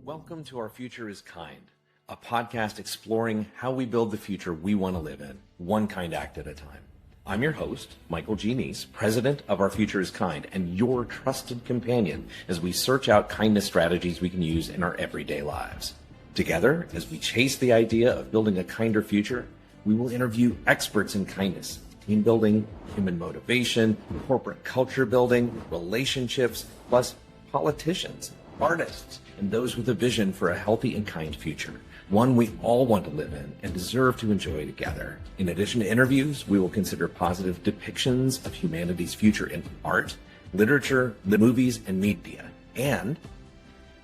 Welcome to Our Future is Kind, a podcast exploring how we build the future we want to live in, one kind act at a time. I'm your host, Michael G. Neece, president of Our Future is Kind, and your trusted companion as we search out kindness strategies we can use in our everyday lives. Together, as we chase the idea of building a kinder future, we will interview experts in kindness, team building, human motivation, corporate culture building, relationships, plus politicians, artists, and those with a vision for a healthy and kind future, one we all want to live in and deserve to enjoy together. In addition to interviews, we will consider positive depictions of humanity's future in art, literature, the movies, and media. And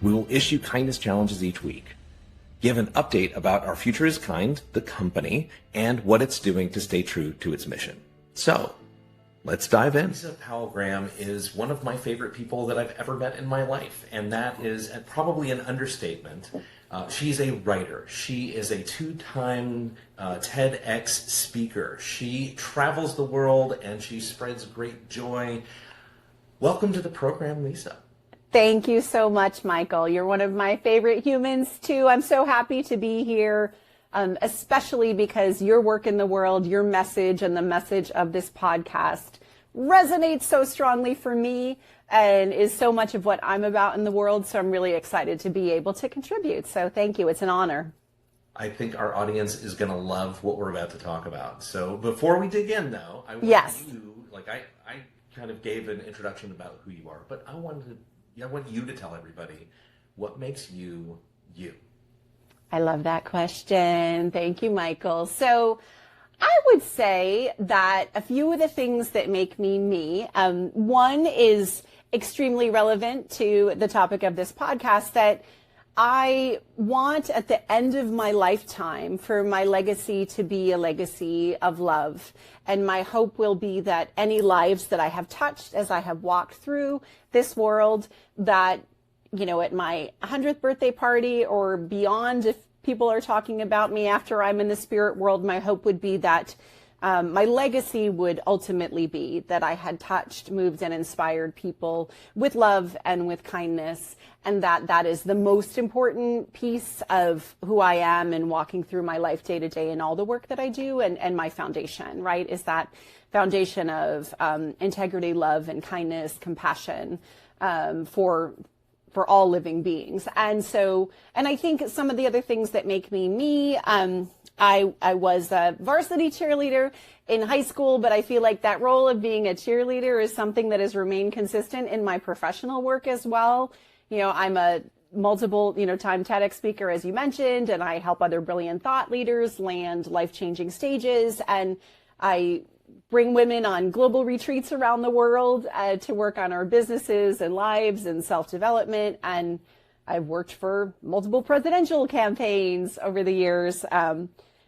we will issue kindness challenges each week, give an update about Our Future is Kind, the company, and what it's doing to stay true to its mission. So, let's dive in. Neece Powell Graham is one of my favorite people that I've ever met in my life, and that is probably an understatement. She's a writer. She is a two-time TEDx speaker. She travels the world and she spreads great joy. Welcome to the program, Neece. Thank you so much, Michael. You're one of my favorite humans, too. I'm so happy to be here, especially because your work in the world, your message, and the message of this podcast resonates so strongly for me and is so much of what I'm about in the world. So I'm really excited to be able to contribute. So thank you. It's an honor. I think our audience is going to love what we're about to talk about. So before we dig in, though, I want you, I kind of gave an introduction about who you are, but I want you to tell everybody what makes you you. I love that question. Thank you, Michael. So I would say that a few of the things that make me me, one is extremely relevant to the topic of this podcast, that I want at the end of my lifetime for my legacy to be a legacy of love. And my hope will be that any lives that I have touched as I have walked through this world, that, you know, at my 100th birthday party or beyond, if people are talking about me after I'm in the spirit world, my hope would be that my legacy would ultimately be that I had touched, moved, and inspired people with love and with kindness, and that is the most important piece of who I am in walking through my life day to day and all the work that I do, and my foundation, right, is that foundation of integrity, love, and kindness, compassion for all living beings. And I think some of the other things that make me me, I was a varsity cheerleader in high school, but I feel like that role of being a cheerleader is something that has remained consistent in my professional work as well. You know, I'm a multiple, time TEDx speaker, as you mentioned, and I help other brilliant thought leaders land life-changing stages. And I bring women on global retreats around the world to work on our businesses and lives and self-development. And I've worked for multiple presidential campaigns over the years.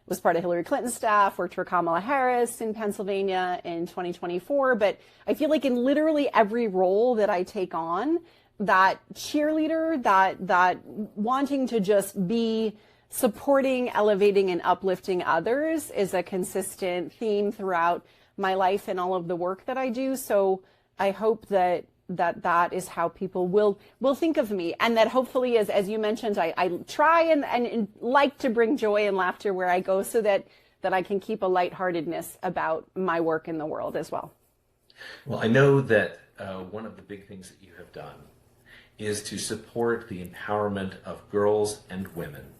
Was part of Hillary Clinton's staff, worked for Kamala Harris in Pennsylvania in 2024. But I feel like in literally every role that I take on, that cheerleader, that wanting to just be supporting, elevating, and uplifting others is a consistent theme throughout my life and all of the work that I do. So I hope that is how people will think of me, and that hopefully, as you mentioned, I try and like to bring joy and laughter where I go, so that I can keep a lightheartedness about my work in the world as well. Well, I know that one of the big things that you have done is to support the empowerment of girls and women.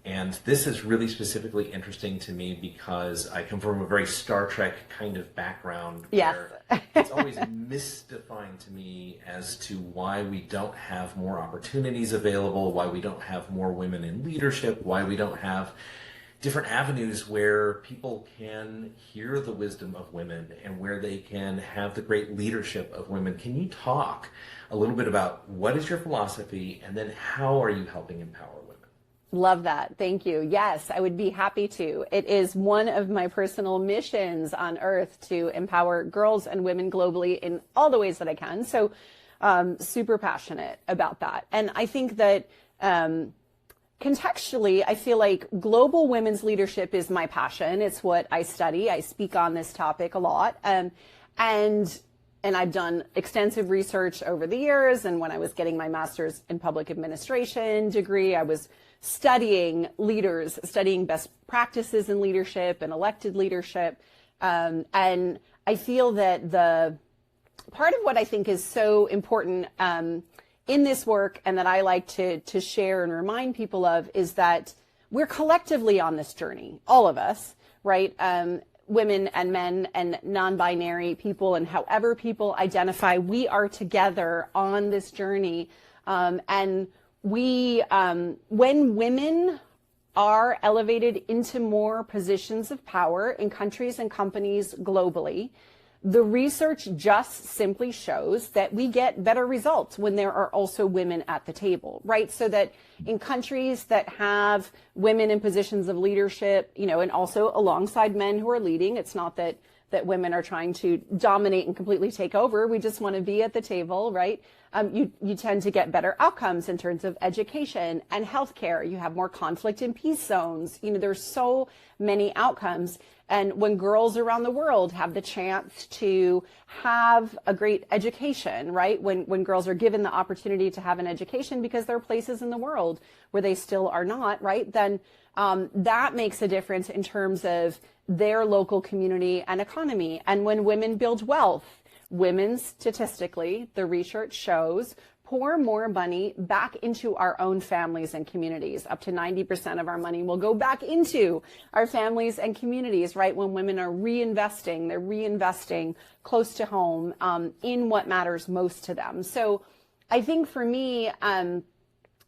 And this is really specifically interesting to me because I come from a very Star Trek kind of background. Yes. Where it's always mystifying to me as to why we don't have more opportunities available, why we don't have more women in leadership, why we don't have different avenues where people can hear the wisdom of women and where they can have the great leadership of women. Can you talk a little bit about what is your philosophy, and then how are you helping empower women? Love that. Thank you. Yes, I would be happy to. It is one of my personal missions on earth to empower girls and women globally in all the ways that I can. So super passionate about that. And I think that contextually, I feel like global women's leadership is my passion. It's what I study. I speak on this topic a lot. And And I've done extensive research over the years. And when I was getting my master's in public administration degree, I was studying leaders, studying best practices in leadership and elected leadership. And I feel that the part of what I think is so important in this work, and that I like to share and remind people of, is that we're collectively on this journey, all of us, right? Women and men and non-binary people, and however people identify, we are together on this journey. And we, when women are elevated into more positions of power in countries and companies globally, the research just simply shows that we get better results when there are also women at the table, right? So that in countries that have women in positions of leadership, you know, and also alongside men who are leading, it's not that women are trying to dominate and completely take over. We just want to be at the table, right? You tend to get better outcomes in terms of education and healthcare. You have more conflict in peace zones. You know, there's so many outcomes. And when girls around the world have the chance to have a great education, right? When girls are given the opportunity to have an education, because there are places in the world where they still are not, right? Then that makes a difference in terms of their local community and economy. And when women build wealth, women statistically, the research shows, pour more money back into our own families and communities. Up to 90% of our money will go back into our families and communities, right? When women are reinvesting, they're reinvesting close to home in what matters most to them. So I think for me,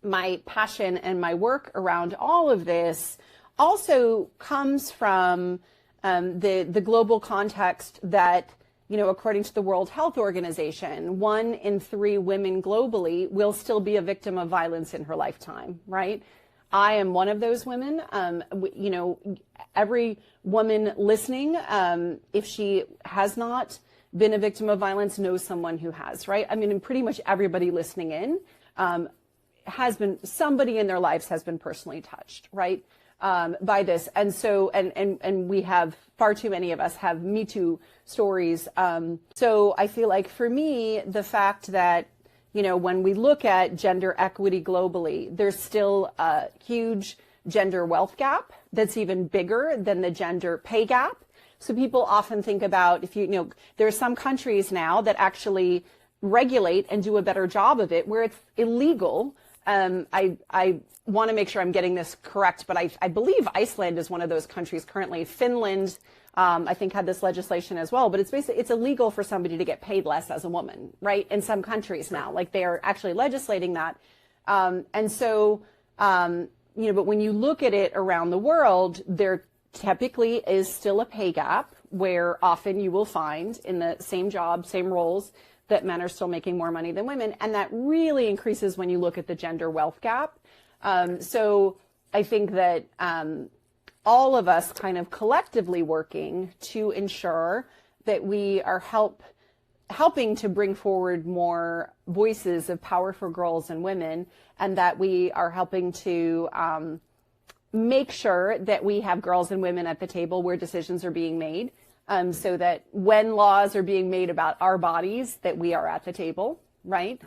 my passion and my work around all of this also comes from the global context that, you know, according to the World Health Organization, 1 in 3 women globally will still be a victim of violence in her lifetime, right? I am one of those women. You know, every woman listening, if she has not been a victim of violence, knows someone who has, right? I mean, and pretty much everybody listening in has been, somebody in their lives has been personally touched, right? By this. And so, and we have, far too many of us have Me Too stories. So I feel like for me, the fact that, you know, when we look at gender equity globally, there's still a huge gender wealth gap that's even bigger than the gender pay gap. So people often think about, if you know, there are some countries now that actually regulate and do a better job of it where it's illegal. I want to make sure I'm getting this correct, but I believe Iceland is one of those countries currently. Finland, I think, had this legislation as well, but it's basically, it's illegal for somebody to get paid less as a woman, right? In some countries now, like they are actually legislating that. And so, you know, but when you look at it around the world, there typically is still a pay gap where often you will find in the same job, same roles, that men are still making more money than women. And that really increases when you look at the gender wealth gap. So I think that all of us kind of collectively working to ensure that we are helping to bring forward more voices of power for girls and women, and that we are helping to make sure that we have girls and women at the table where decisions are being made. So that when laws are being made about our bodies, that we are at the table, right?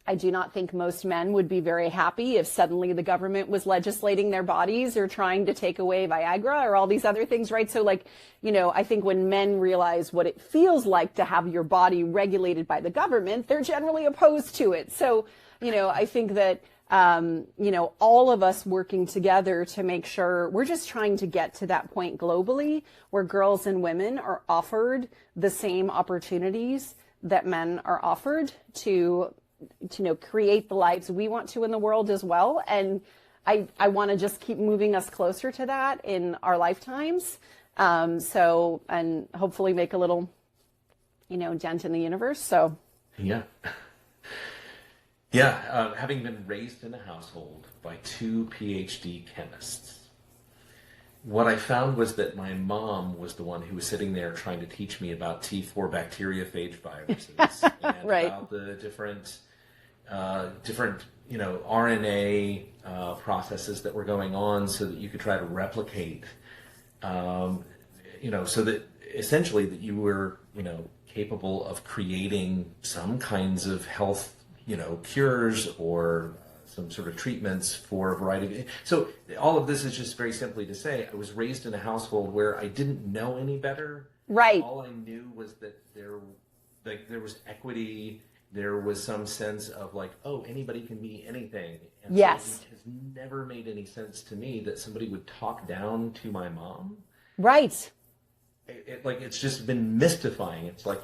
I do not think most men would be very happy if suddenly the government was legislating their bodies or trying to take away Viagra or all these other things, right? So like, you know, I think when men realize what it feels like to have your body regulated by the government, they're generally opposed to it. So, you know, I think that you know, all of us working together to make sure we're just trying to get to that point globally where girls and women are offered the same opportunities that men are offered to you know, create the lives we want to in the world as well. And I want to just keep moving us closer to that in our lifetimes. So, and hopefully make a little, you know, dent in the universe. So, yeah. Yeah, having been raised in a household by 2 PhD chemists, what I found was that my mom was the one who was sitting there trying to teach me about T4 bacteriophage viruses and right. about the different, you know, RNA processes that were going on so that you could try to replicate, you know, so that essentially that you were, you know, capable of creating some kinds of health, cures or some sort of treatments for a variety of. So all of this is just very simply to say, I was raised in a household where I didn't know any better. Right. All I knew was that there was equity. There was some sense of like, oh, anybody can be anything. And yes. So it has never made any sense to me that somebody would talk down to my mom. Right. It's just been mystifying. It's like,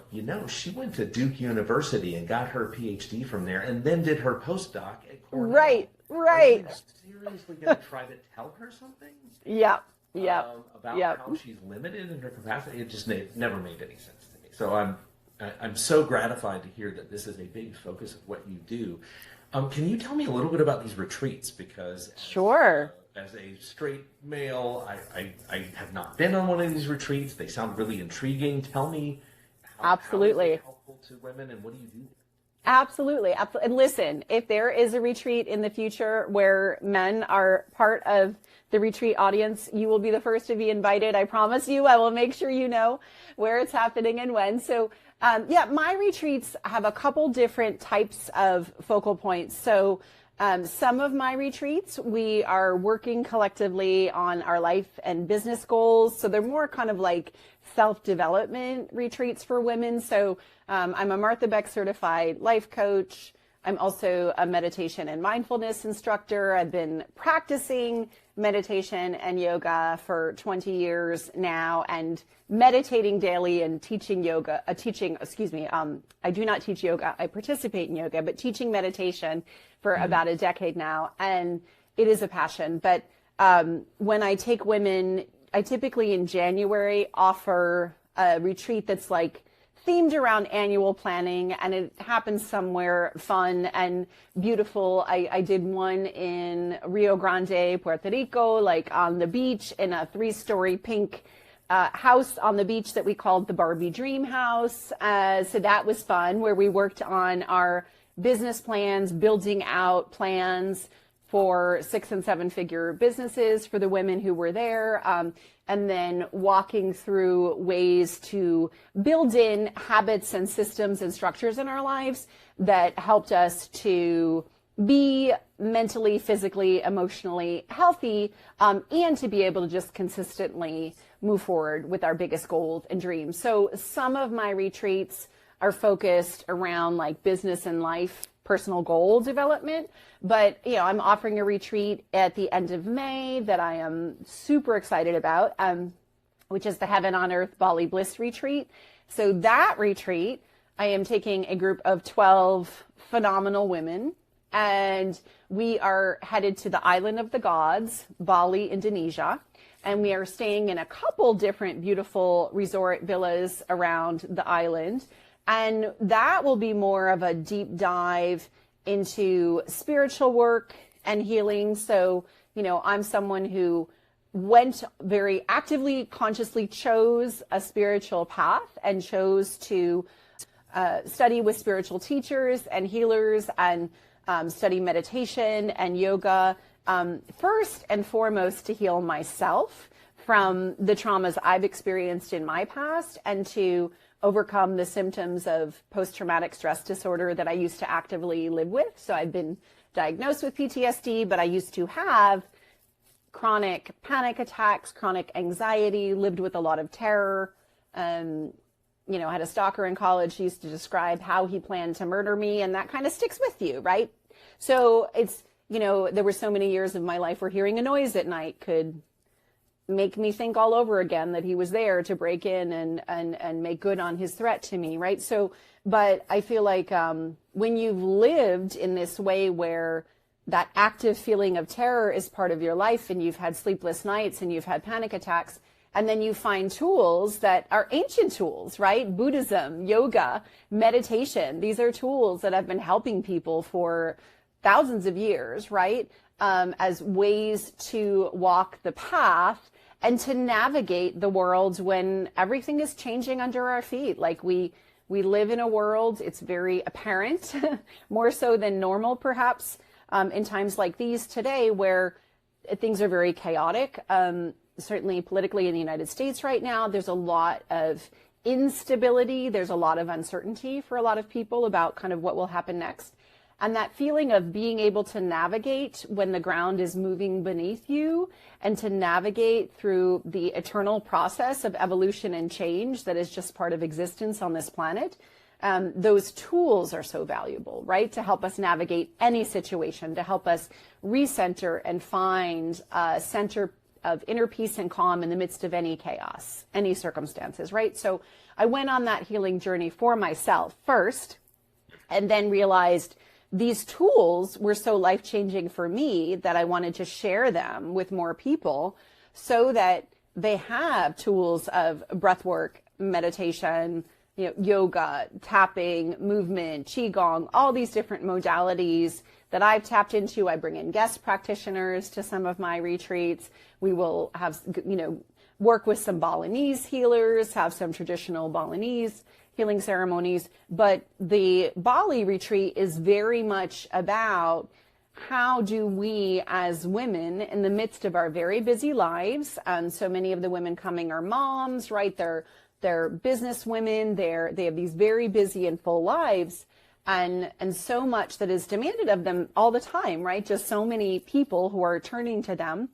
she went to Duke University and got her PhD from there and then did her postdoc at Cornell. Right. Are you seriously going to try to tell her something? Yeah. About how she's limited in her capacity? It just never made any sense to me. So I'm so gratified to hear that this is a big focus of what you do. Can you tell me a little bit about these retreats? Because sure. As a straight male, I have not been on one of these retreats. They sound really intriguing. Tell me Absolutely. How is it helpful to women and what do you do? Absolutely. And listen, if there is a retreat in the future where men are part of the retreat audience, you will be the first to be invited. I promise you. I will make sure you know where it's happening and when. So my retreats have a couple different types of focal points. So some of my retreats, we are working collectively on our life and business goals. So they're more kind of like self-development retreats for women. So I'm a Martha Beck certified life coach. I'm also a meditation and mindfulness instructor. I've been practicing meditation and yoga for 20 years now and meditating daily and teaching yoga, I do not teach yoga. I participate in yoga, but teaching meditation for about a decade now. And it is a passion. But when I take women, I typically in January offer a retreat that's like themed around annual planning, and it happens somewhere fun and beautiful. I did one in Rio Grande, Puerto Rico, like on the beach in a 3-story pink house on the beach that we called the Barbie Dream House. So that was fun, where we worked on our business plans, building out plans for 6- and 7-figure businesses for the women who were there. And then walking through ways to build in habits and systems and structures in our lives that helped us to be mentally, physically, emotionally healthy, and to be able to just consistently move forward with our biggest goals and dreams. So some of my retreats are focused around like business and life, personal goal development. But, I'm offering a retreat at the end of May that I am super excited about, which is the Heaven on Earth Bali Bliss retreat. So that retreat, I am taking a group of 12 phenomenal women, and we are headed to the Island of the Gods, Bali, Indonesia. And we are staying in a couple different beautiful resort villas around the island. And that will be more of a deep dive into spiritual work and healing. So, I'm someone who went very actively, consciously chose a spiritual path and chose to study with spiritual teachers and healers and study meditation and yoga, first and foremost to heal myself from the traumas I've experienced in my past and to overcome the symptoms of post-traumatic stress disorder that I used to actively live with. So I've been diagnosed with PTSD, but I used to have chronic panic attacks, chronic anxiety, lived with a lot of terror. Had a stalker in college who used to describe how he planned to murder me, and that kind of sticks with you, right? So it's, there were so many years of my life where hearing a noise at night could make me think all over again that he was there to break in and make good on his threat to me, right? So, but I feel like when you've lived in this way where that active feeling of terror is part of your life and you've had sleepless nights and you've had panic attacks, and then you find tools that are ancient tools, right? Buddhism, yoga, meditation. These are tools that have been helping people for thousands of years, right? As ways to walk the path and to navigate the world when everything is changing under our feet. Like we live in a world, it's very apparent, more so than normal perhaps, in times like these today where things are very chaotic. Certainly politically in the United States right now, there's a lot of instability. There's a lot of uncertainty for a lot of people about kind of what will happen next. And that feeling of being able to navigate when the ground is moving beneath you and to navigate through the eternal process of evolution and change that is just part of existence on this planet. Those tools are so valuable, right? To help us navigate any situation, to help us recenter and find a center of inner peace and calm in the midst of any chaos, any circumstances, right? So I went on that healing journey for myself first, and then realized these tools were so life-changing for me that I wanted to share them with more people so that they have tools of breath work, meditation, yoga, tapping, movement, qigong, all these different modalities that I've tapped into. I bring in guest practitioners to some of my retreats. We will have, work with some Balinese healers, have some traditional Balinese healing ceremonies. But the Bali retreat is very much about how do we as women in the midst of our very busy lives, and so many of the women coming are moms, right? They're business women. They have these very busy and full lives, and so much that is demanded of them all the time, right? Just so many people who are turning to them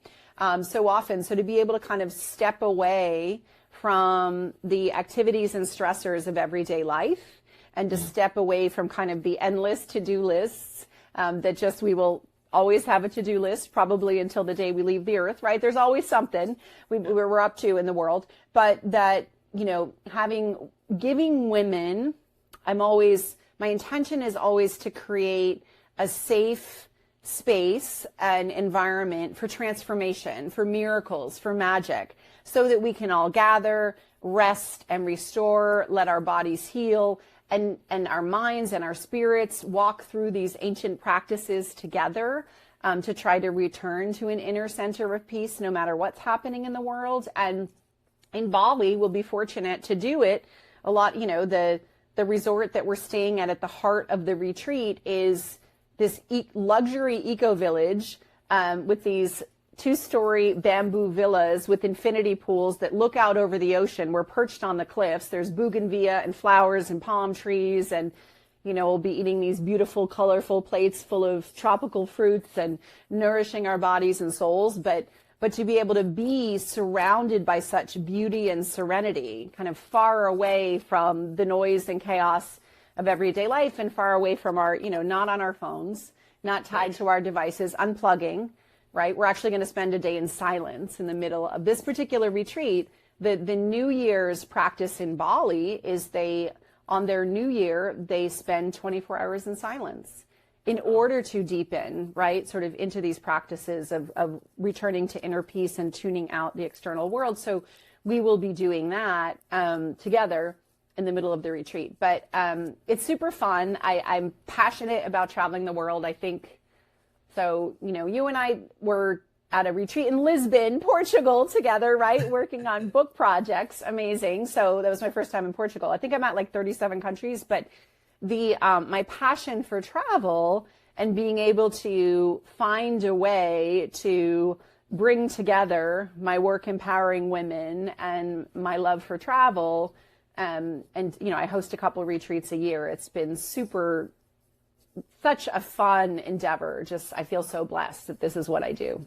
so often. So to be able to kind of step away from the activities and stressors of everyday life and to step away from kind of the endless to-do lists that just we will always have a to-do list probably until the day we leave the earth, right? There's always something we're up to in the world, but that, giving women, my intention is always to create a safe space and environment for transformation, for miracles, for magic, so that we can all gather, rest and restore, let our bodies heal, and our minds and our spirits walk through these ancient practices together to try to return to an inner center of peace no matter what's happening in the world. And in Bali, we'll be fortunate to do it a lot. The resort that we're staying at the heart of the retreat is this luxury eco village with these 2-story bamboo villas with infinity pools that look out over the ocean. We're perched on the cliffs. There's bougainvillea and flowers and palm trees, and we'll be eating these beautiful, colorful plates full of tropical fruits and nourishing our bodies and souls. But to be able to be surrounded by such beauty and serenity, kind of far away from the noise and chaos of everyday life and far away from our, not on our phones, not tied to our devices, unplugging, right? We're actually going to spend a day in silence in the middle of this particular retreat. The New Year's practice in Bali is on their New Year, they spend 24 hours in silence in order to deepen, right, sort of into these practices of returning to inner peace and tuning out the external world. So we will be doing that together in the middle of the retreat. But it's super fun. I'm passionate about traveling the world, I think. So, you and I were at a retreat in Lisbon, Portugal together, right? Working on book projects. Amazing. So that was my first time in Portugal. I think I'm at like 37 countries, but my passion for travel and being able to find a way to bring together my work empowering women and my love for travel. And I host a couple retreats a year. It's been such a fun endeavor. I feel so blessed that this is what I do.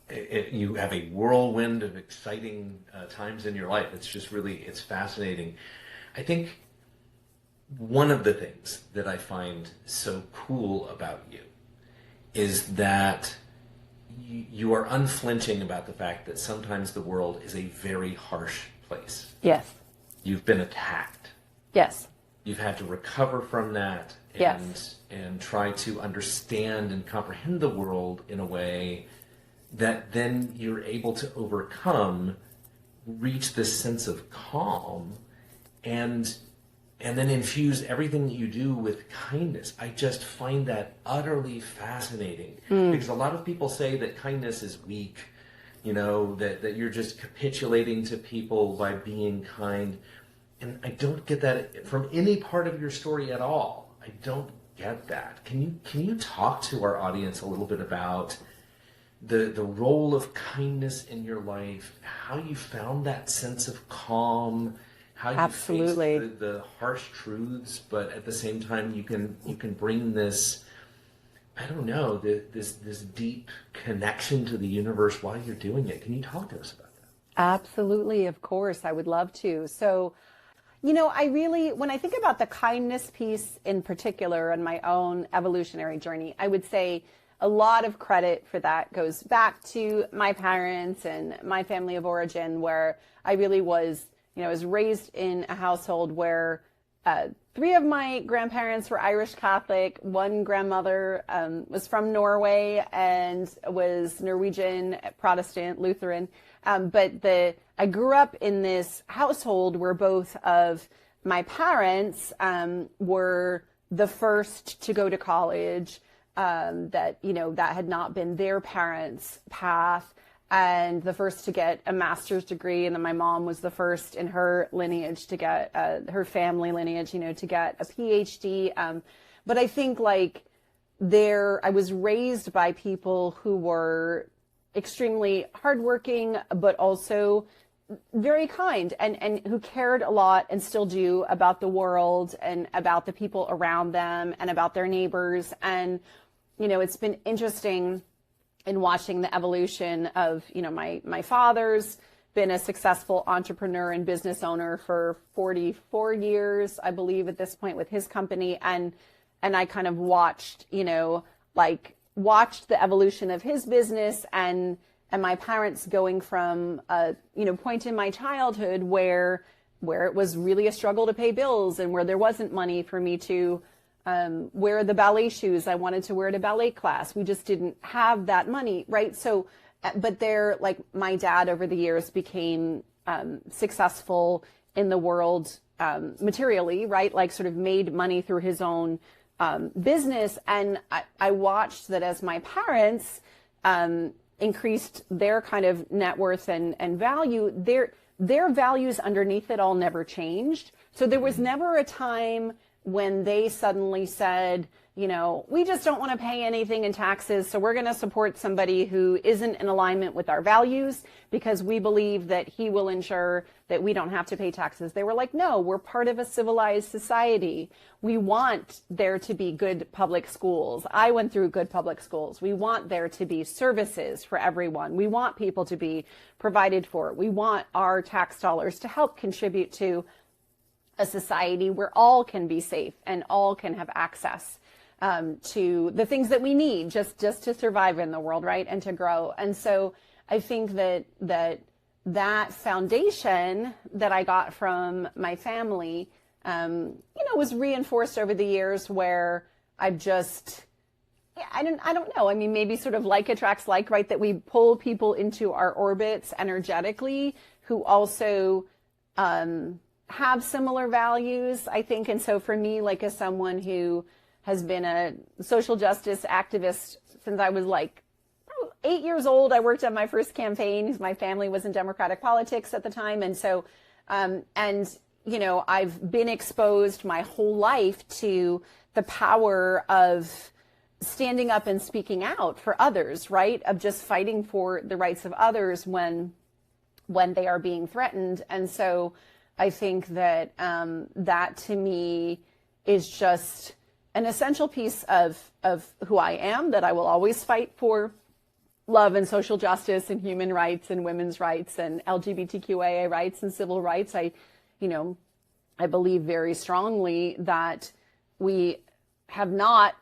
You have a whirlwind of exciting times in your life. It's just it's fascinating. I think one of the things that I find so cool about you is that you are unflinching about the fact that sometimes the world is a very harsh place. Yes. You've been attacked. Yes. You've had to recover from that and try to understand and comprehend the world in a way that then you're able to overcome, reach this sense of calm, and then infuse everything that you do with kindness. I just find that utterly fascinating because a lot of people say that kindness is weak, that you're just capitulating to people by being kind. And I don't get that from any part of your story at all. I don't get that. Can you talk to our audience a little bit about the role of kindness in your life, how you found that sense of calm, how you Absolutely. face the harsh truths, but at the same time you can bring this, I don't know, this deep connection to the universe while you're doing it. Can you talk to us about that? Absolutely, of course, I would love to. So, I really, when I think about the kindness piece in particular and my own evolutionary journey, I would say a lot of credit for that goes back to my parents and my family of origin, where I really was, I was raised in a household where three of my grandparents were Irish Catholic. One grandmother was from Norway and was Norwegian Protestant Lutheran. I grew up in this household where both of my parents were the first to go to college, that had not been their parents' path, and the first to get a master's degree. And then my mom was the first in her lineage to get, her family lineage, to get a PhD. But I think I was raised by people who were extremely hardworking, but also very kind and who cared a lot and still do about the world and about the people around them and about their neighbors. And, it's been interesting in watching the evolution of, my father's been a successful entrepreneur and business owner for 44 years, I believe, at this point with his company. And I kind of watched, watched the evolution of his business and my parents going from a, point in my childhood where it was really a struggle to pay bills and where there wasn't money for me to wear the ballet shoes I wanted to wear to ballet class. We just didn't have that money, right? So, but my dad over the years became successful in the world materially, right? Sort of made money through his own business. And I watched that as my parents increased their kind of net worth and value, their values underneath it all never changed. So there was never a time when they suddenly said, we just don't want to pay anything in taxes, so we're going to support somebody who isn't in alignment with our values because we believe that he will ensure that we don't have to pay taxes. They were like, no, we're part of a civilized society. We want there to be good public schools. I went through good public schools. We want there to be services for everyone. We want people to be provided for. We want our tax dollars to help contribute to a society where all can be safe and all can have access to the things that we need just to survive in the world, right? And to grow. And so I think that foundation that I got from my family, was reinforced over the years where I've just, I don't know. I mean, maybe sort of like attracts like, right? That we pull people into our orbits energetically who also, have similar values, I think. And so for me, as someone who has been a social justice activist since I was 8 years old, I worked on my first campaign because my family was in Democratic politics at the time. And so, I've been exposed my whole life to the power of standing up and speaking out for others, right? Of just fighting for the rights of others when they are being threatened. And so I think that that to me is just an essential piece of who I am, that I will always fight for love and social justice and human rights and women's rights and LGBTQIA rights and civil rights. I believe very strongly that we have not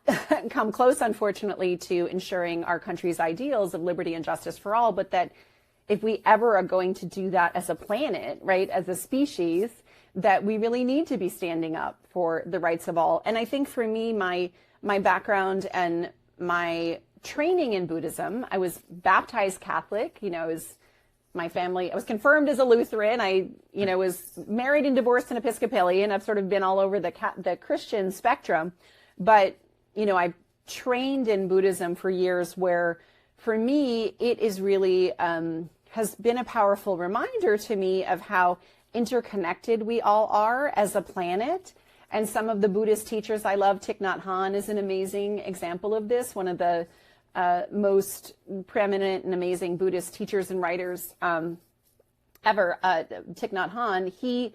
come close, unfortunately, to ensuring our country's ideals of liberty and justice for all, but that if we ever are going to do that as a planet, right, as a species, that we really need to be standing up for the rights of all. And I think for me, my background and my training in Buddhism, I was baptized Catholic, my family, I was confirmed as a Lutheran. I, was married and divorced and Episcopalian. I've sort of been all over the Christian spectrum. But, I trained in Buddhism for years where, for me, it is really has been a powerful reminder to me of how interconnected we all are as a planet. And some of the Buddhist teachers I love, Thich Nhat Hanh is an amazing example of this, one of the most preeminent and amazing Buddhist teachers and writers ever. Thich Nhat Hanh, he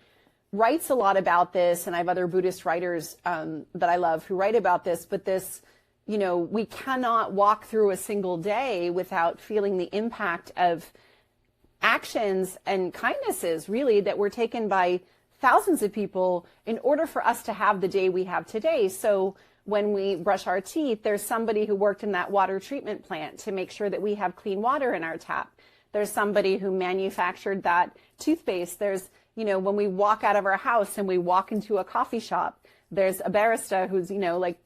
writes a lot about this, and I have other Buddhist writers that I love who write about this, but this, we cannot walk through a single day without feeling the impact of actions and kindnesses, really, that were taken by thousands of people in order for us to have the day we have today. So when we brush our teeth, there's somebody who worked in that water treatment plant to make sure that we have clean water in our tap. There's somebody who manufactured that toothpaste. There's, when we walk out of our house and we walk into a coffee shop, there's a barista who's, like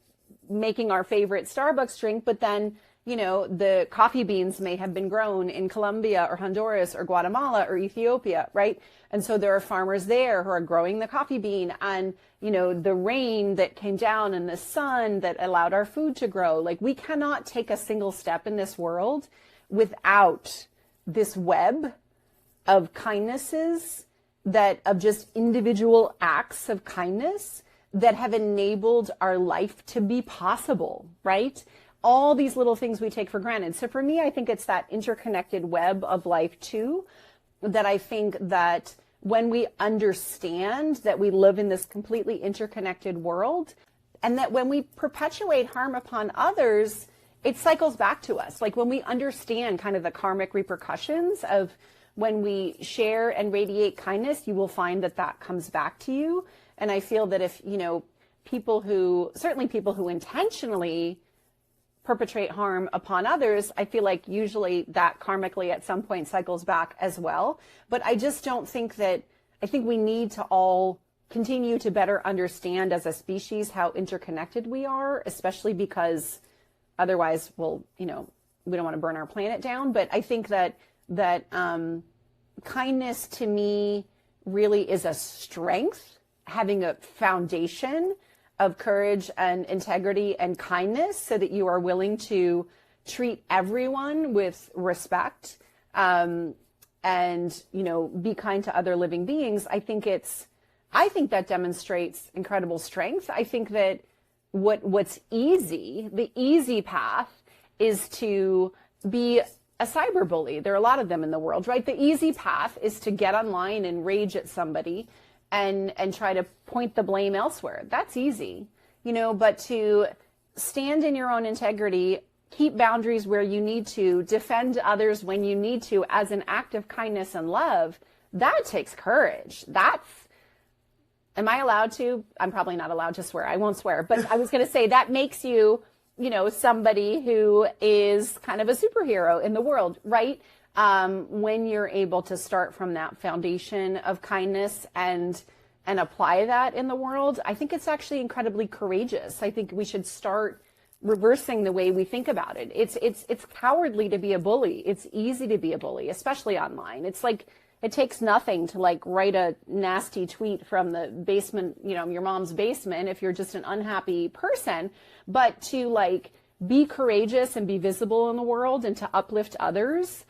making our favorite Starbucks drink, but then, the coffee beans may have been grown in Colombia or Honduras or Guatemala or Ethiopia, right? And so there are farmers there who are growing the coffee bean, and, the rain that came down and the sun that allowed our food to grow. Like, we cannot take a single step in this world without this web of kindnesses, of just individual acts of kindness that have enabled our life to be possible, right? All these little things we take for granted. So for me, I think it's that interconnected web of life too, that I think that when we understand that we live in this completely interconnected world, and that when we perpetuate harm upon others, it cycles back to us. Like, when we understand kind of the karmic repercussions of when we share and radiate kindness, you will find that that comes back to you. And I feel that if, people who intentionally perpetrate harm upon others, I feel like usually that karmically at some point cycles back as well. But I just don't think I think we need to all continue to better understand as a species how interconnected we are, especially because otherwise we don't want to burn our planet down. But I think that kindness to me really is a strength, having a foundation of courage and integrity and kindness, so that you are willing to treat everyone with respect, and, be kind to other living beings. I think that demonstrates incredible strength. I think that what's easy, the easy path, is to be a cyber bully. There are a lot of them in the world, right? The easy path is to get online and rage at somebody and try to point the blame elsewhere. That's easy, but to stand in your own integrity, keep boundaries where you need to, defend others when you need to as an act of kindness and love, that takes courage. Am I allowed to? I'm probably not allowed to swear. I won't swear, but I was going to say that makes you, somebody who is kind of a superhero in the world, right? When you're able to start from that foundation of kindness and apply that in the world, I think it's actually incredibly courageous. I think we should start reversing the way we think about it. It's cowardly to be a bully. It's easy to be a bully, especially online. It's like, it takes nothing to write a nasty tweet from the basement, your mom's basement, if you're just an unhappy person, but to be courageous and be visible in the world and to uplift others.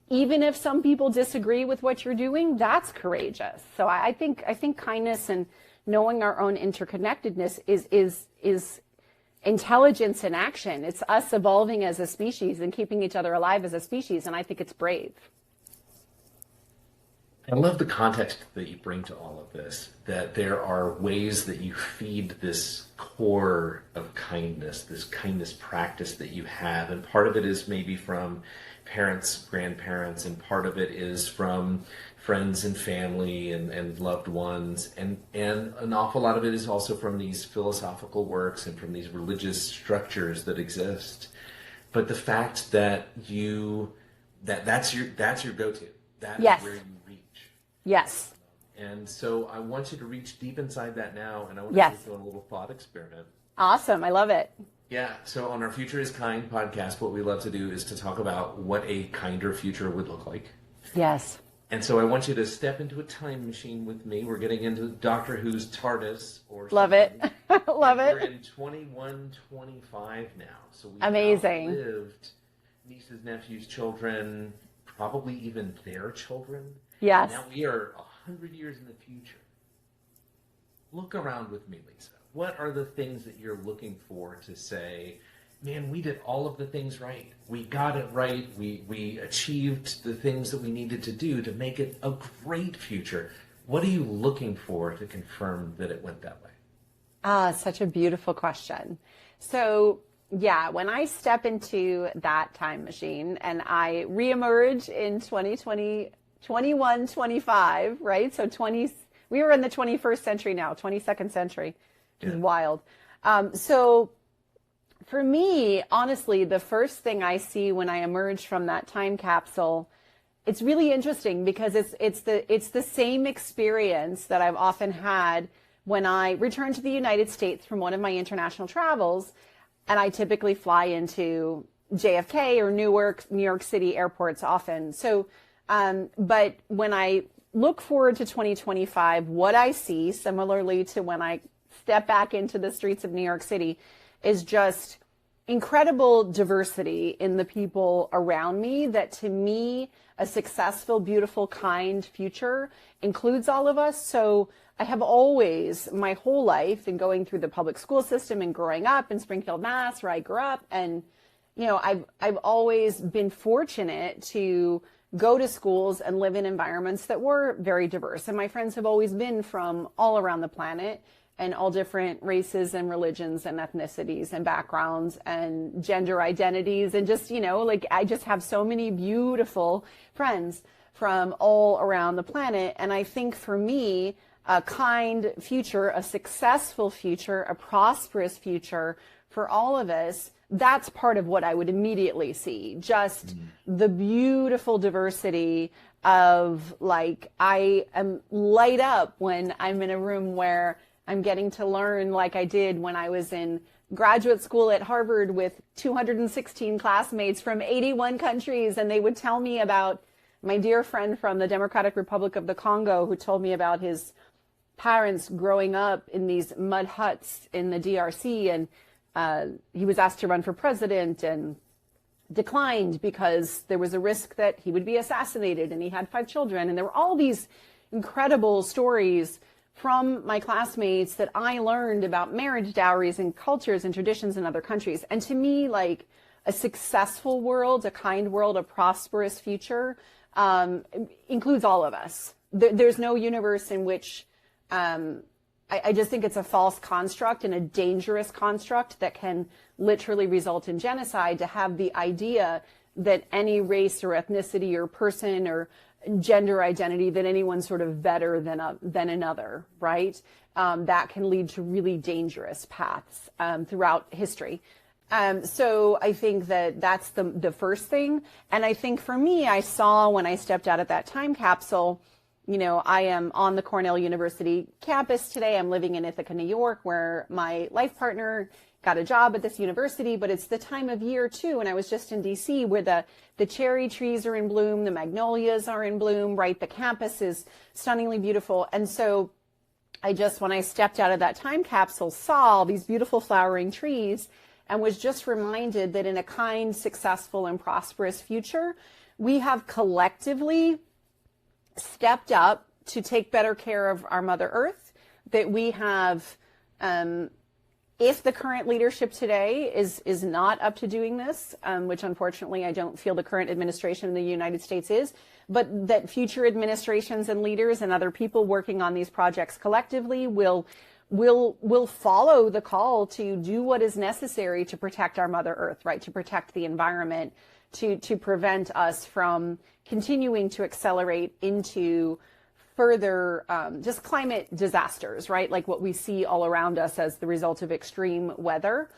Even if some people disagree with what you're doing, that's courageous. So I think kindness and knowing our own interconnectedness is intelligence in action. It's us evolving as a species and keeping each other alive as a species, and I think it's brave. I love the context that you bring to all of this, that there are ways that you feed this core of kindness, this kindness practice that you have. And part of it is maybe from parents, grandparents, and part of it is from friends and family and loved ones. And an awful lot of it is also from these philosophical works and from these religious structures that exist. But the fact that that's your go-to. That yes. is where you reach. Yes. And so I want you to reach deep inside that now, and I want yes. to do a little thought experiment. Awesome. I love it. Yeah. So on our Future is Kind podcast, what we love to do is to talk about what a kinder future would look like. Yes. And so I want you to step into a time machine with me. We're getting into Doctor Who's TARDIS. Love it. Love it. We're in 2125 now. So we've amazing. Lived nieces, nephews, children, probably even their children. Yes. Now we are 100 years in the future. Look around with me, Lisa. What are the things that you're looking for to say, man, we did all of the things right. We got it right. We achieved the things that we needed to do to make it a great future. What are you looking for to confirm that it went that way? Such a beautiful question. So yeah, when I step into that time machine and I reemerge in 2020, 21, 25, right? So we were in the 21st century now, 22nd century, which is wild. So for me, honestly, the first thing I see when I emerge from that time capsule, it's really interesting because it's the same experience that I've often had when I return to the United States from one of my international travels, and I typically fly into JFK or Newark, New York City airports often. So, but when I look forward to 2025, what I see, similarly to when I step back into the streets of New York City, is just incredible diversity in the people around me, that to me, a successful, beautiful, kind future includes all of us. So I have always, my whole life, and going through the public school system and growing up in Springfield, Mass, where I grew up, and I've always been fortunate to go to schools and live in environments that were very diverse. And my friends have always been from all around the planet, and all different races and religions and ethnicities and backgrounds and gender identities. And just, I just have so many beautiful friends from all around the planet. And I think for me, a kind future, a successful future, a prosperous future for all of us, that's part of what I would immediately see. Just the beautiful diversity of, I am light up when I'm in a room where I'm getting to learn, like I did when I was in graduate school at Harvard with 216 classmates from 81 countries. And they would tell me about my dear friend from the Democratic Republic of the Congo, who told me about his parents growing up in these mud huts in the DRC. And he was asked to run for president and declined because there was a risk that he would be assassinated, and he had 5 children. And there were all these incredible stories from my classmates that I learned about marriage dowries and cultures and traditions in other countries. And to me, like, a successful world, a kind world, a prosperous future includes all of us. There's no universe in which I just think it's a false construct and a dangerous construct that can literally result in genocide, to have the idea that any race or ethnicity or person or gender identity, that anyone's sort of better than another, right? That can lead to really dangerous paths throughout history. So I think that that's the first thing. And I think for me, I saw when I stepped out of that time capsule, I am on the Cornell University campus today. I'm living in Ithaca, New York, where my life partner got a job at this university, but it's the time of year too. And I was just in DC, where the cherry trees are in bloom, the magnolias are in bloom, right? The campus is stunningly beautiful. And so when I stepped out of that time capsule, saw all these beautiful flowering trees and was just reminded that in a kind, successful, and prosperous future, we have collectively stepped up to take better care of our Mother Earth, that we have, if the current leadership today is not up to doing this, which unfortunately I don't feel the current administration in the United States is, but that future administrations and leaders and other people working on these projects collectively will follow the call to do what is necessary to protect our Mother Earth, right? To protect the environment, to prevent us from continuing to accelerate into further just climate disasters, right? Like what we see all around us as the result of extreme weather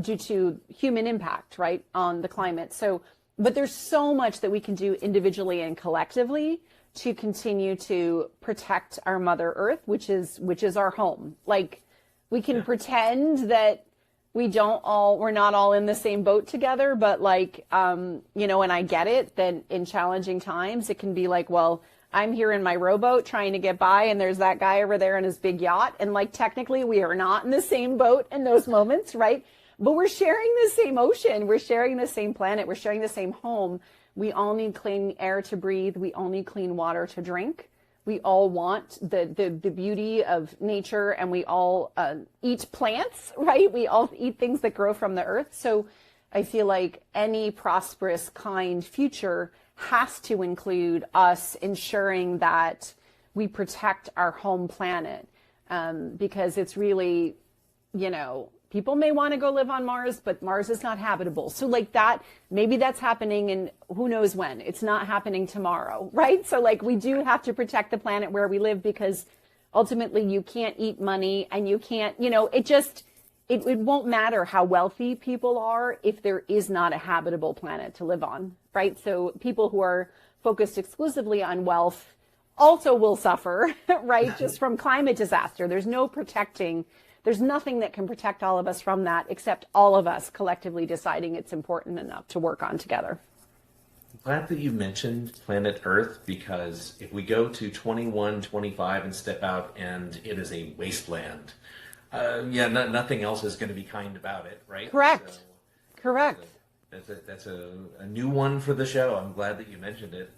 due to human impact, right, on the climate. So, but there's so much that we can do individually and collectively to continue to protect our Mother Earth, which is our home. Like, we can pretend that we're not all in the same boat together, but and I get it that in challenging times, it can be like, well, I'm here in my rowboat trying to get by, and there's that guy over there in his big yacht. And technically we are not in the same boat in those moments, right? But we're sharing the same ocean. We're sharing the same planet. We're sharing the same home. We all need clean air to breathe. We all need clean water to drink. We all want the beauty of nature, and we all eat plants, right? We all eat things that grow from the earth. So I feel like any prosperous, kind future has to include us ensuring that we protect our home planet, because it's really, people may want to go live on Mars, but Mars is not habitable. So like that, maybe that's happening in who knows when. It's not happening tomorrow, right? So like we do have to protect the planet where we live, because ultimately you can't eat money, and you can't, it won't matter how wealthy people are if there is not a habitable planet to live on, right? So people who are focused exclusively on wealth also will suffer, right? Just from climate disaster. There's nothing that can protect all of us from that, except all of us collectively deciding it's important enough to work on together. I'm glad that you mentioned planet Earth, because if we go to 2125 and step out and it is a wasteland, nothing else is going to be kind about it, right? Correct. Correct. That's a new one for the show. I'm glad that you mentioned it.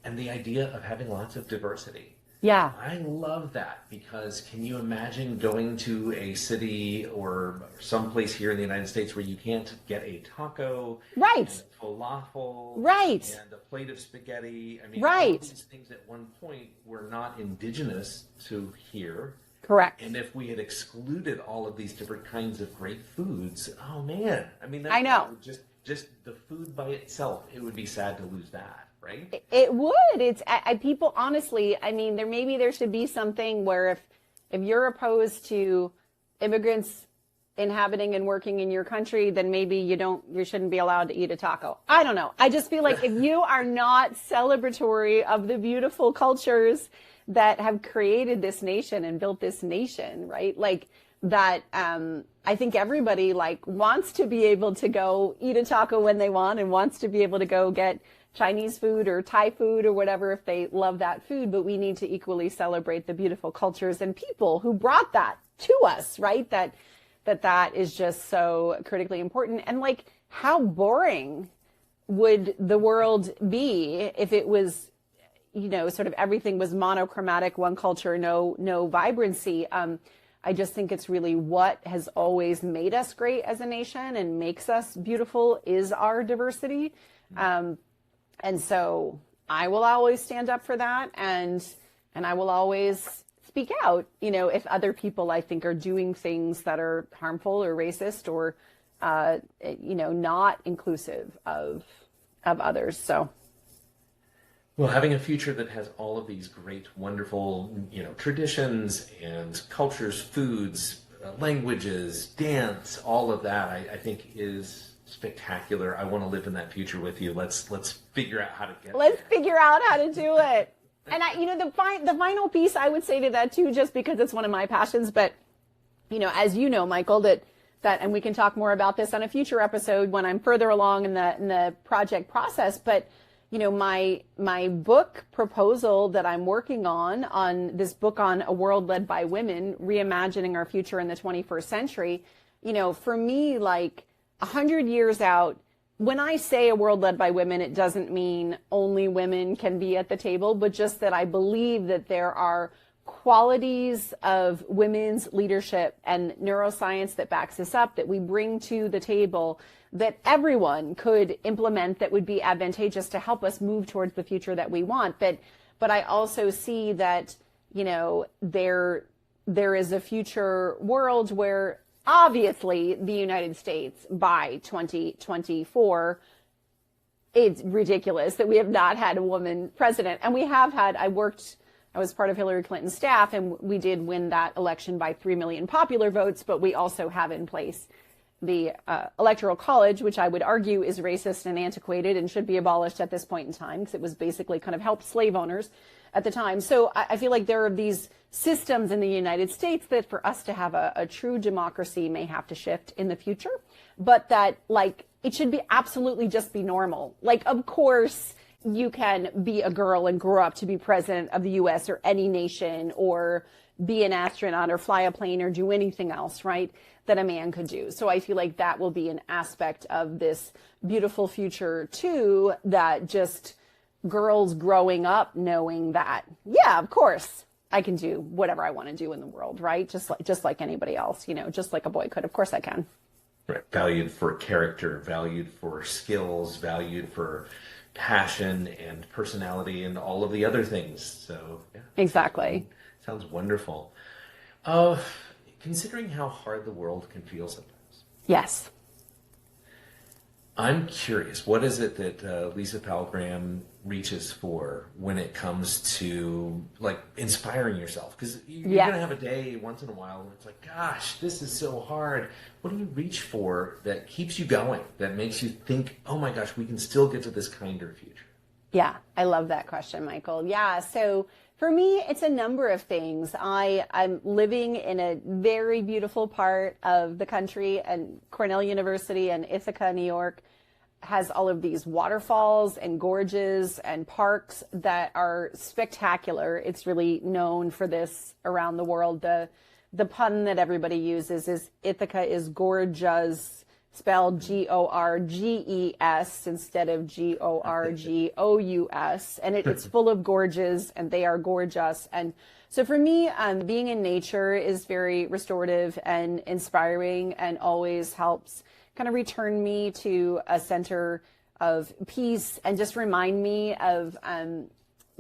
And the idea of having lots of diversity. Yeah. I love that, because can you imagine going to a city or someplace here in the United States where you can't get a taco, right, and a falafel, right, and a plate of spaghetti? I mean, right, all of these things at one point were not indigenous to here. Correct. And if we had excluded all of these different kinds of great foods, oh man, I mean, I know. Just the food by itself, it would be sad to lose that. Right? It would. It's people, honestly, I mean, there should be something where if you're opposed to immigrants inhabiting and working in your country, then maybe you shouldn't be allowed to eat a taco. I don't know. I just feel like if you are not celebratory of the beautiful cultures that have created this nation and built this nation, right? Like that, I think everybody wants to be able to go eat a taco when they want, and wants to be able to go get Chinese food or Thai food or whatever if they love that food, but we need to equally celebrate the beautiful cultures and people who brought that to us, right? That is just so critically important. And how boring would the world be if it was, sort of everything was monochromatic, one culture, no vibrancy. I just think it's really what has always made us great as a nation and makes us beautiful is our diversity. And so I will always stand up for that, and I will always speak out, if other people I think are doing things that are harmful or racist or, not inclusive of others. So. Well, having a future that has all of these great, wonderful, traditions and cultures, foods, languages, dance, all of that, I think is spectacular. I want to live in that future with you. Let's figure out how to get Let's figure out how to do it. And the final piece I would say to that too, just because it's one of my passions, but as you know, Michael, that and we can talk more about this on a future episode when I'm further along in the project process, but my book proposal that I'm working on this book on a world led by women, reimagining our future in the 21st century, for me, 100 years out, when I say a world led by women, it doesn't mean only women can be at the table, but just that I believe that there are qualities of women's leadership and neuroscience that backs this up, that we bring to the table, that everyone could implement, that would be advantageous to help us move towards the future that we want. But I also see that, there is a future world where obviously the United States by 2024, it's ridiculous that we have not had a woman president. And we have had, I was part of Hillary Clinton's staff, and we did win that election by 3 million popular votes, but we also have in place the Electoral College, which I would argue is racist and antiquated and should be abolished at this point in time, because it was basically kind of helped slave owners at the time. So I feel like there are these systems in the United States that for us to have a true democracy may have to shift in the future, but that it should be absolutely just be normal. Of course, you can be a girl and grow up to be president of the U.S. or any nation, or be an astronaut or fly a plane or do anything else, right, that a man could do. So I feel like that will be an aspect of this beautiful future too, that just girls growing up knowing that, yeah, of course, I can do whatever I want to do in the world, right? Just like anybody else, just like a boy could. Of course I can. Right. Valued for character, valued for skills, valued for passion and personality and all of the other things. So yeah, Exactly. sounds wonderful. Considering how hard the world can feel sometimes, Yes. I'm curious, what is it that Lisa Powell Graham reaches for when it comes to like inspiring yourself? Because you're going to have a day once in a while when it's like, gosh, this is so hard. What do you reach for that keeps you going, that makes you think, oh my gosh, we can still get to this kinder future? Yeah, I love that question, Michael. Yeah, so for me, it's a number of things. I'm living in a very beautiful part of the country, and Cornell University in Ithaca, New York, has all of these waterfalls and gorges and parks that are spectacular. It's really known for this around the world. The pun that everybody uses is Ithaca is gorgeous, spelled Gorges instead of Gorgous. And it's full of gorges, and they are gorgeous. And so for me, being in nature is very restorative and inspiring, and always helps kind of return me to a center of peace and just remind me of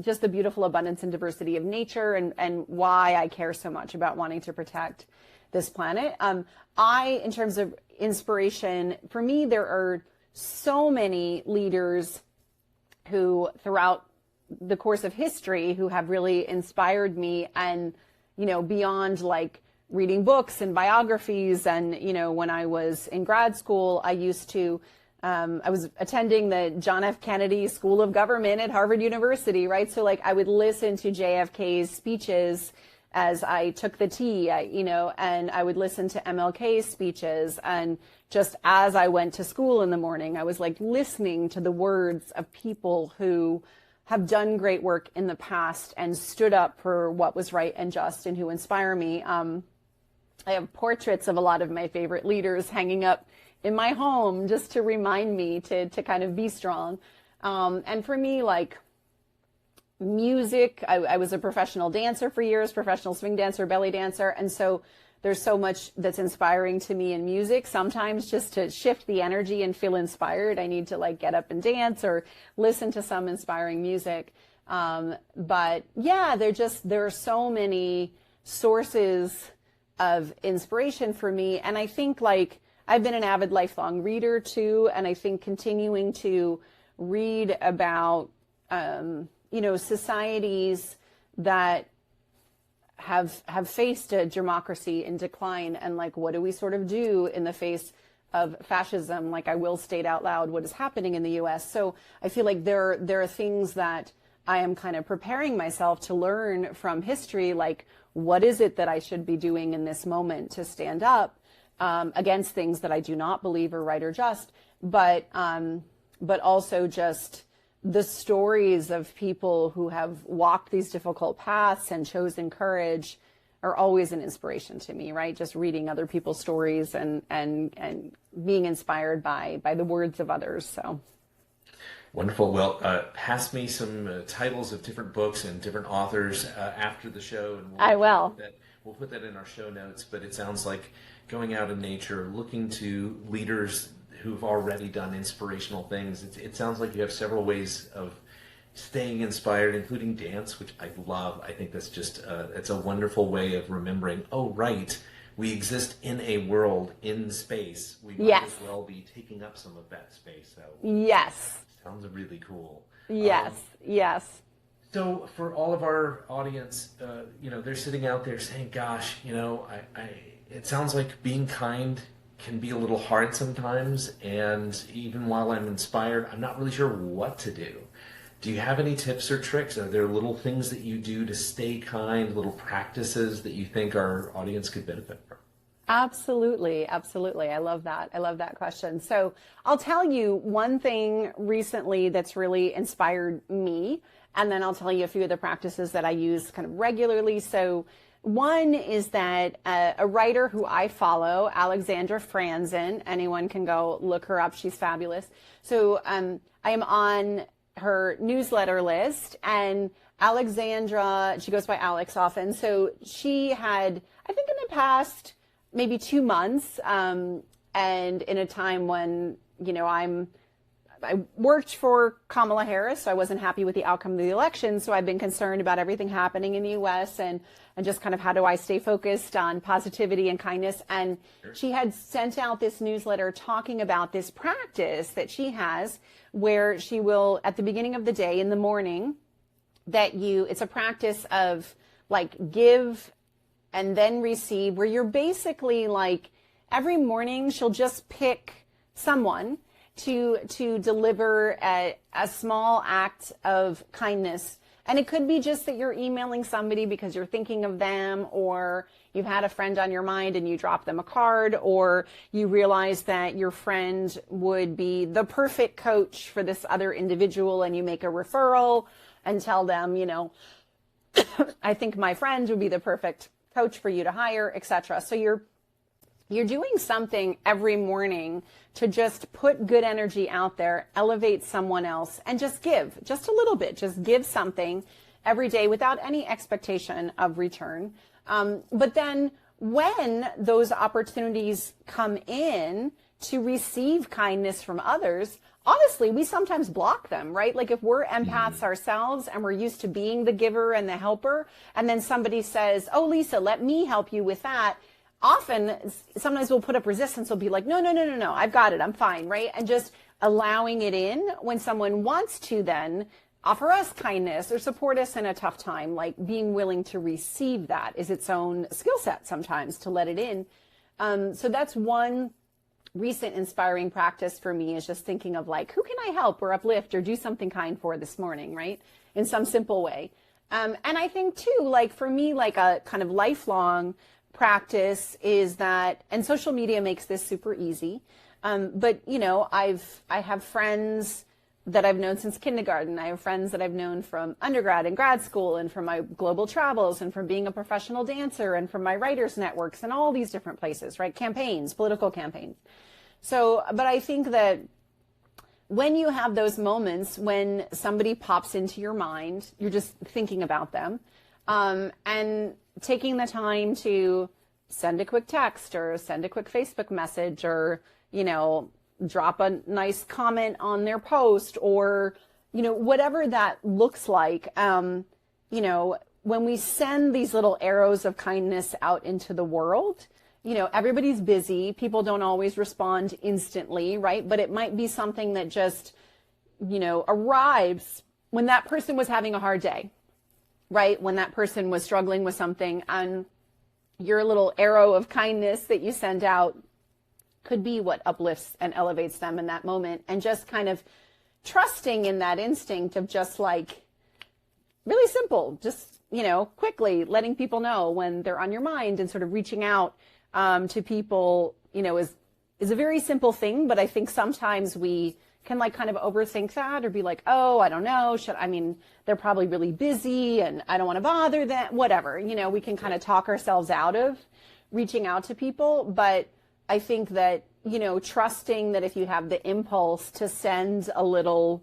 just the beautiful abundance and diversity of nature, and why I care so much about wanting to protect this planet. In terms of inspiration, for me, there are so many leaders who throughout the course of history who have really inspired me, and, beyond like reading books and biographies. And, when I was in grad school, I was attending the John F. Kennedy School of Government at Harvard University, right? So like I would listen to JFK's speeches as I took the tea, and I would listen to MLK's speeches. And just as I went to school in the morning, I was like listening to the words of people who have done great work in the past and stood up for what was right and just, and who inspire me. I have portraits of a lot of my favorite leaders hanging up in my home just to remind me to kind of be strong. And for me, like music, I was a professional dancer for years, professional swing dancer, belly dancer. And so there's so much that's inspiring to me in music. Sometimes just to shift the energy and feel inspired, I need to like get up and dance or listen to some inspiring music. But yeah, there are so many sources of inspiration for me. And I think like I've been an avid lifelong reader too. And I think continuing to read about, societies that have faced a democracy in decline, and like, what do we sort of do in the face of fascism? Like, I will state out loud what is happening in the US. So I feel like there are things that I am kind of preparing myself to learn from history, like what is it that I should be doing in this moment to stand up against things that I do not believe are right or just, but also just the stories of people who have walked these difficult paths and chosen courage are always an inspiration to me, right? Just reading other people's stories and being inspired by the words of others. So wonderful. Well, pass me some titles of different books and different authors after the show, and I will. We'll put that in our show notes. But it sounds like going out in nature, looking to leaders who've already done inspirational things. It sounds like you have several ways of staying inspired, including dance, which I love. I think that's just it's a wonderful way of remembering, oh, right, we exist in a world in space. We might as well be taking up some of that space. So yes. Sounds really cool. Yes, yes. So for all of our audience, they're sitting out there saying, gosh, it sounds like being kind can be a little hard sometimes, and even while I'm inspired, I'm not really sure what to do. Do you have any tips or tricks? Are there little things that you do to stay kind, little practices that you think our audience could benefit from? Absolutely. Absolutely. I love that. I love that question. So I'll tell you one thing recently that's really inspired me, and then I'll tell you a few of the practices that I use kind of regularly. So one is that a writer who I follow, Alexandra Franzen, anyone can go look her up. She's fabulous. So I am on her newsletter list, and Alexandra, she goes by Alex often. So she had, I think in the past, maybe 2 months, and in a time when, I worked for Kamala Harris, so I wasn't happy with the outcome of the election. So I've been concerned about everything happening in the U.S. and just kind of how do I stay focused on positivity and kindness. And she had sent out this newsletter talking about this practice that she has where she will, at the beginning of the day in the morning, it's a practice of like give and then receive, where you're basically like every morning she'll just pick someone to deliver a small act of kindness. And it could be just that you're emailing somebody because you're thinking of them, or you've had a friend on your mind and you drop them a card, or you realize that your friend would be the perfect coach for this other individual and you make a referral and tell them, I think my friend would be the perfect coach for you to hire, etc. So you're doing something every morning to just put good energy out there, elevate someone else, and just give, just a little bit, just give something every day without any expectation of return. But then when those opportunities come in to receive kindness from others, honestly, we sometimes block them, right? Like if we're empaths ourselves and we're used to being the giver and the helper, and then somebody says, oh, Lisa, let me help you with that. Sometimes we'll put up resistance. We'll be like, no, I've got it. I'm fine. Right. And just allowing it in when someone wants to then offer us kindness or support us in a tough time, like being willing to receive that is its own skill set sometimes to let it in. So that's one recent inspiring practice for me, is just thinking of like, who can I help or uplift or do something kind for this morning, right? In some simple way. And I think too, like for me, like a kind of lifelong practice is that, and social media makes this super easy. But I have friends that I've known since kindergarten. I have friends that I've known from undergrad and grad school and from my global travels and from being a professional dancer and from my writers networks and all these different places, right? Campaigns, political campaigns. So, but I think that when you have those moments when somebody pops into your mind, you're just thinking about them, and taking the time to send a quick text or send a quick Facebook message or, drop a nice comment on their post or, whatever that looks like. When we send these little arrows of kindness out into the world, everybody's busy. People don't always respond instantly, right? But it might be something that just, arrives when that person was having a hard day, right? When that person was struggling with something, and your little arrow of kindness that you send out could be what uplifts and elevates them in that moment. And just kind of trusting in that instinct of just like, really simple, just, quickly letting people know when they're on your mind, and sort of reaching out to people, is a very simple thing. But I think sometimes we can like kind of overthink that, or be like, oh, I don't know, they're probably really busy and I don't want to bother them, whatever, we can kind of talk ourselves out of reaching out to people. But I think that, trusting that if you have the impulse to send a little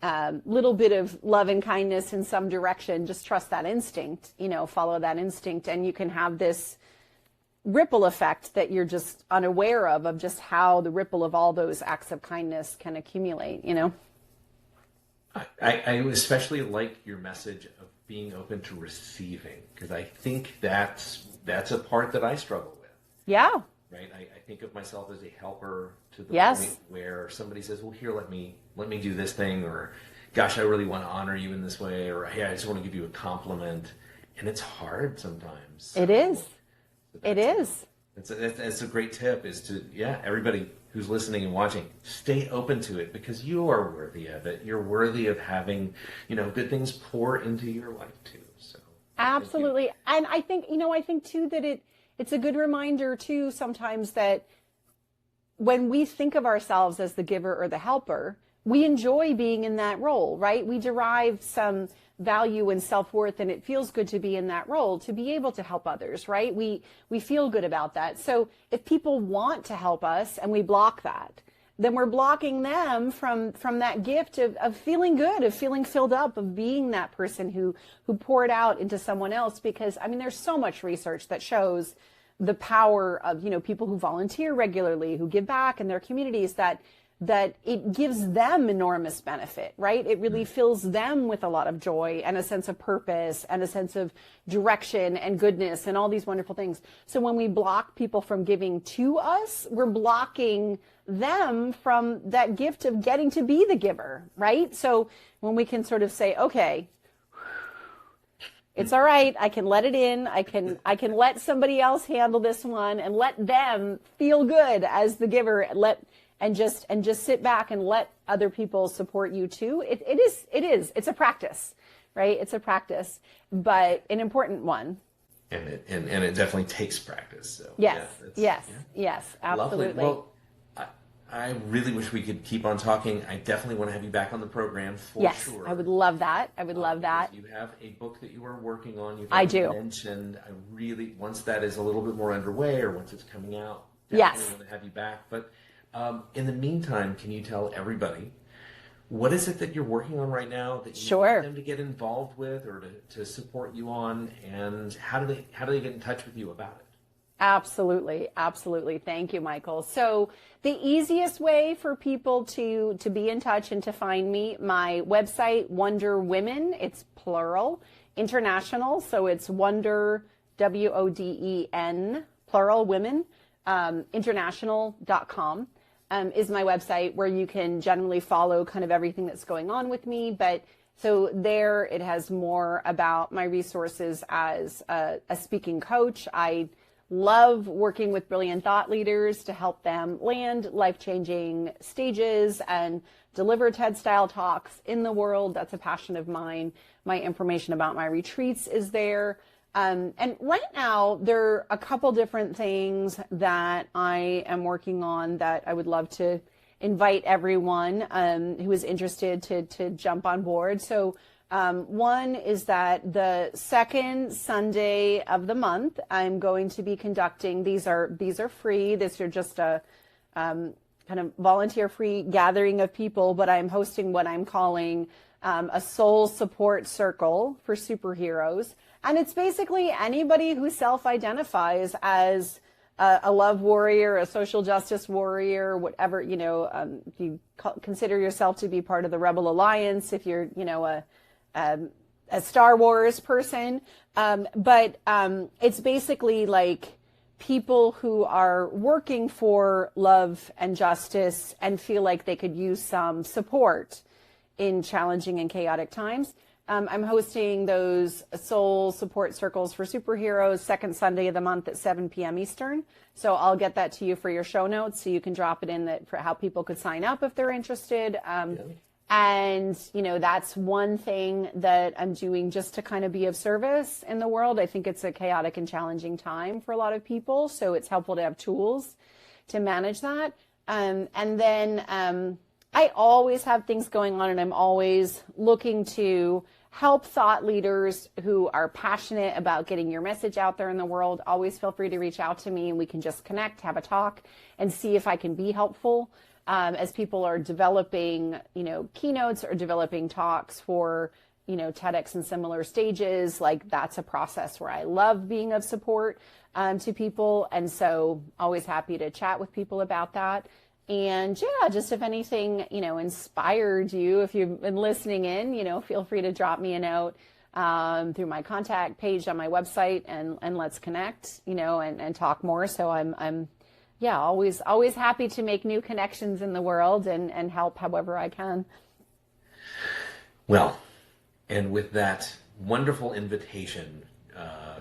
bit of love and kindness in some direction, just trust that instinct, follow that instinct, and you can have this ripple effect that you're just unaware of just how the ripple of all those acts of kindness can accumulate, I especially like your message of being open to receiving, because I think that's a part that I struggle with. Yeah. Right. I think of myself as a helper to the yes. point where somebody says, well, here, let me do this thing, or gosh, I really want to honor you in this way, or hey, I just want to give you a compliment. And it's hard sometimes. It is. It is. It's a great tip, is to, everybody who's listening and watching, stay open to it, because you are worthy of it. You're worthy of having, good things pour into your life too. So absolutely. And I think too that it's a good reminder too sometimes that when we think of ourselves as the giver or the helper, we enjoy being in that role, right? We derive some value and self-worth, and it feels good to be in that role, to be able to help others, right? We feel good about that. So if people want to help us and we block that, then we're blocking them from that gift of feeling good, of feeling filled up, of being that person who poured out into someone else. Because there's so much research that shows the power of, people who volunteer regularly, who give back in their communities, that that it gives them enormous benefit, right? It really fills them with a lot of joy and a sense of purpose and a sense of direction and goodness and all these wonderful things. So when we block people from giving to us, we're blocking them from that gift of getting to be the giver, right? So when we can sort of say, okay, it's all right, I can let it in, I can let somebody else handle this one and let them feel good as the giver, and just sit back and let other people support you too. It's a practice, right? It's a practice, but an important one. And it definitely takes practice. So yes, yeah, yes, absolutely. Lovely. Well, I really wish we could keep on talking. I definitely want to have you back on the program for sure. Yes, I would love that. I would love that. You have a book that you are working on. I do. Mentioned. I really, once that is a little bit more underway, or once it's coming out, yes, definitely want to have you back. But in the meantime, can you tell everybody what is it that you're working on right now that you want them to get involved with or to support you on, and how do they get in touch with you about it? Absolutely. Absolutely. Thank you, Michael. So the easiest way for people to be in touch and to find me, my website, Wonder Women, it's plural, international. So it's Wonder, WODEN, plural, women, international.com is my website, where you can generally follow kind of everything that's going on with me. But so there it has more about my resources as a speaking coach. I love working with brilliant thought leaders to help them land life-changing stages and deliver TED-style talks in the world. That's a passion of mine. My information about my retreats is there. And right now, there are a couple different things that I am working on that I would love to invite everyone who is interested to jump on board. So one is that the second Sunday of the month, I'm going to be conducting, these are free. These are just a kind of volunteer free gathering of people, but I'm hosting what I'm calling a soul support circle for superheroes. And it's basically anybody who self-identifies as a love warrior, a social justice warrior, whatever, if you consider yourself to be part of the Rebel Alliance, if you're, a Star Wars person. But it's basically like people who are working for love and justice and feel like they could use some support in challenging and chaotic times. I'm hosting those soul support circles for superheroes second Sunday of the month at 7 p.m. Eastern. So I'll get that to you for your show notes, so you can drop it in for how people could sign up if they're interested. And, that's one thing that I'm doing just to kind of be of service in the world. I think it's a chaotic and challenging time for a lot of people. So it's helpful to have tools to manage that. And then I always have things going on, and I'm always looking to help thought leaders who are passionate about getting your message out there in the world. Always feel free to reach out to me, and we can just connect, have a talk, and see if I can be helpful. As people are developing, keynotes or developing talks for, TEDx and similar stages, like that's a process where I love being of support to people. And so always happy to chat with people about that. And yeah, just if anything, inspired you, if you've been listening in, feel free to drop me a note through my contact page on my website, and let's connect, and talk more. So I'm always happy to make new connections in the world and help however I can. Well, and with that wonderful invitation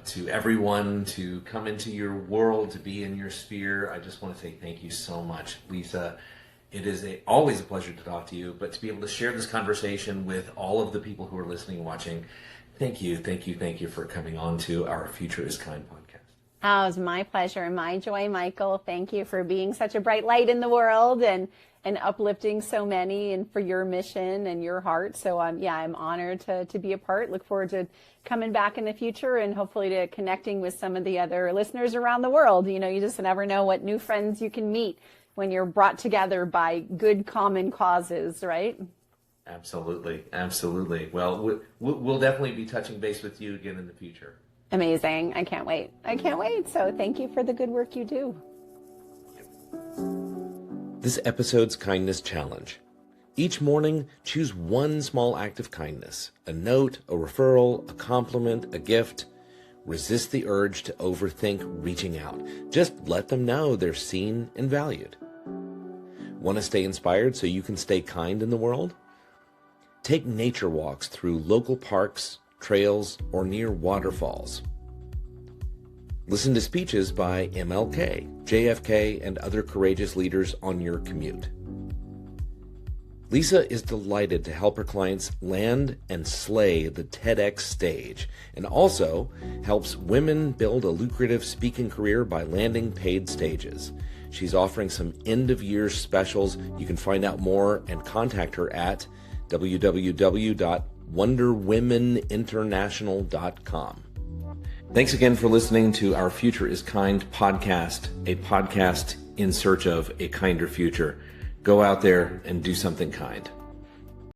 to everyone to come into your world, to be in your sphere, I just want to say thank you so much, Lisa. It is always a pleasure to talk to you, but to be able to share this conversation with all of the people who are listening and watching, thank you for coming on to our Future is Kind podcast. Oh, it was my pleasure and my joy, Michael. Thank you for being such a bright light in the world and uplifting so many, and for your mission and your heart. So I'm honored to be a part. Look forward to coming back in the future and hopefully to connecting with some of the other listeners around the world. You just never know what new friends you can meet when you're brought together by good common causes, right? Absolutely. Well, we'll definitely be touching base with you again in the future. Amazing. I can't wait. So thank you for the good work you do. this episode's kindness challenge. Each morning, choose one small act of kindness, a note, a referral, a compliment, a gift. Resist the urge to overthink reaching out. Just let them know they're seen and valued. Want to stay inspired so you can stay kind in the world? Take nature walks through local parks, trails, or near waterfalls. Listen to speeches by MLK, JFK, and other courageous leaders on your commute. Lisa is delighted to help her clients land and slay the TEDx stage, and also helps women build a lucrative speaking career by landing paid stages. She's offering some end-of-year specials. You can find out more and contact her at www.wonderwomeninternational.com. Thanks again for listening to our Future is Kind podcast, a podcast in search of a kinder future. Go out there and do something kind.